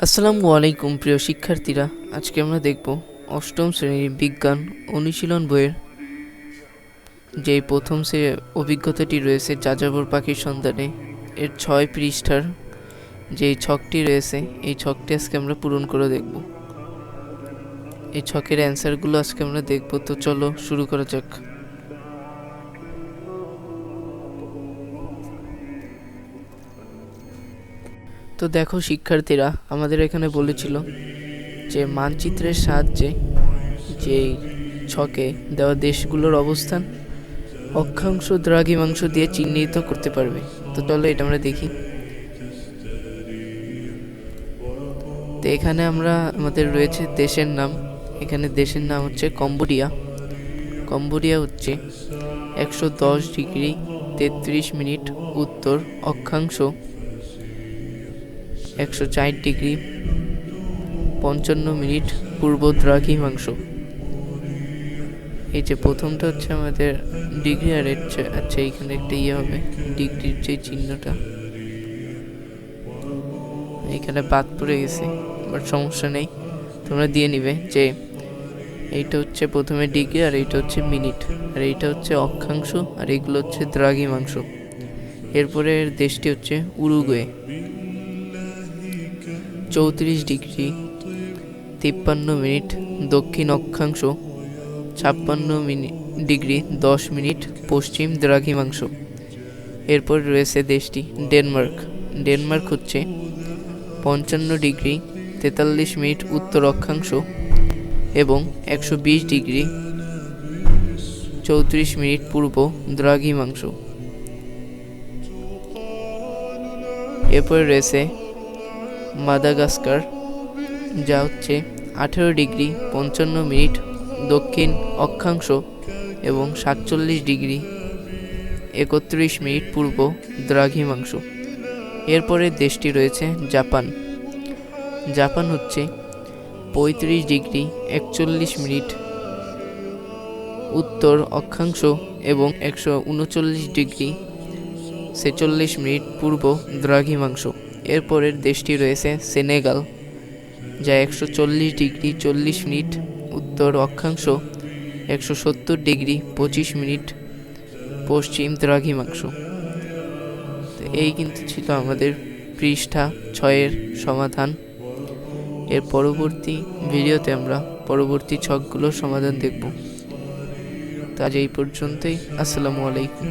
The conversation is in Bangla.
আসসালামু আলাইকুম প্রিয় শিক্ষার্থীরা, আজকে আমরা দেখব অষ্টম শ্রেণীর বিজ্ঞান অনুশীলন বইয়ের যে প্রথম সে অভিজ্ঞতাটি রয়েছে যাযাবর পাখির সন্ধানে এর 6 পৃষ্ঠার যে ছকটি রয়েছে এই ছকটি আজকে আমরা পূরণ করে দেখব। এই ছকের অ্যান্সারগুলো আজকে আমরা দেখব। তো চলো শুরু করা যাক। তো দেখো শিক্ষার্থীরা, আমাদের এখানে বলেছিল যে মানচিত্রের সাহায্যে যে ছকে দেওয়া দেশগুলোর অবস্থান অক্ষাংশ দ্রাঘিমাংশ দিয়ে চিহ্নিত করতে পারবে। তো চলো এটা আমরা দেখি। তো এখানে আমাদের রয়েছে দেশের নাম। এখানে দেশের নাম হচ্ছে কম্বোডিয়া। কম্বোডিয়া হচ্ছে 110 ডিগ্রি 33 মিনিট উত্তর অক্ষাংশ, 104 ডিগ্রি 55 মিনিট পূর্ব দ্রাঘিমাংশ। এই যে প্রথমটা হচ্ছে আমাদের ডিগ্রি, আর আচ্ছা এইখানে একটা হবে ডিগ্রির যে চিহ্নটা, এখানে বাদ পড়ে গেছে, বাট সমস্যা নেই, তোমরা দিয়ে নিবে যে এইটা হচ্ছে প্রথমে ডিগ্রি, আর এইটা হচ্ছে মিনিট, আর এইটা হচ্ছে অক্ষাংশ, আর এগুলো হচ্ছে দ্রাঘিমাংশ। এরপরে দেশটি হচ্ছে উরুগুয়ে, 34 ডিগ্রি 53 মিনিট দক্ষিণ অক্ষাংশ, 56 ডিগ্রি 10 মিনিট পশ্চিম দ্রাঘিমাংশ। এরপর রয়েছে দেশটি ডেনমার্ক। ডেনমার্ক হচ্ছে 55 ডিগ্রি 43 মিনিট উত্তর অক্ষাংশ এবং 120 ডিগ্রি 34 মিনিট পূর্ব দ্রাঘিমাংশ। এরপরে রয়েছে মাদাগাস্কার, যা হচ্ছে 18 ডিগ্রি 55 মিনিট দক্ষিণ অক্ষাংশ এবং 47 ডিগ্রি 31 মিনিট পূর্ব দ্রাঘিমাংশ। এরপরে দেশটি রয়েছে জাপান। জাপান হচ্ছে 35 ডিগ্রি 41 মিনিট উত্তর অক্ষাংশ এবং 139 ডিগ্রি 46 মিনিট পূর্ব দ্রাঘিমাংশ। এরপরের দেশটি রয়েছে সেনেগাল, যা 140 ডিগ্রি 40 মিনিট উত্তর অক্ষাংশ, 170 ডিগ্রি 25 মিনিট পশ্চিম দ্রাঘিমাংশ। তো এই কিন্তু ছিল আমাদের পৃষ্ঠা 6-এর সমাধান। এর পরবর্তী ভিডিওতে আমরা পরবর্তী ছকগুলোর সমাধান দেখব। তো আজ এই পর্যন্তই। আসসালামু আলাইকুম।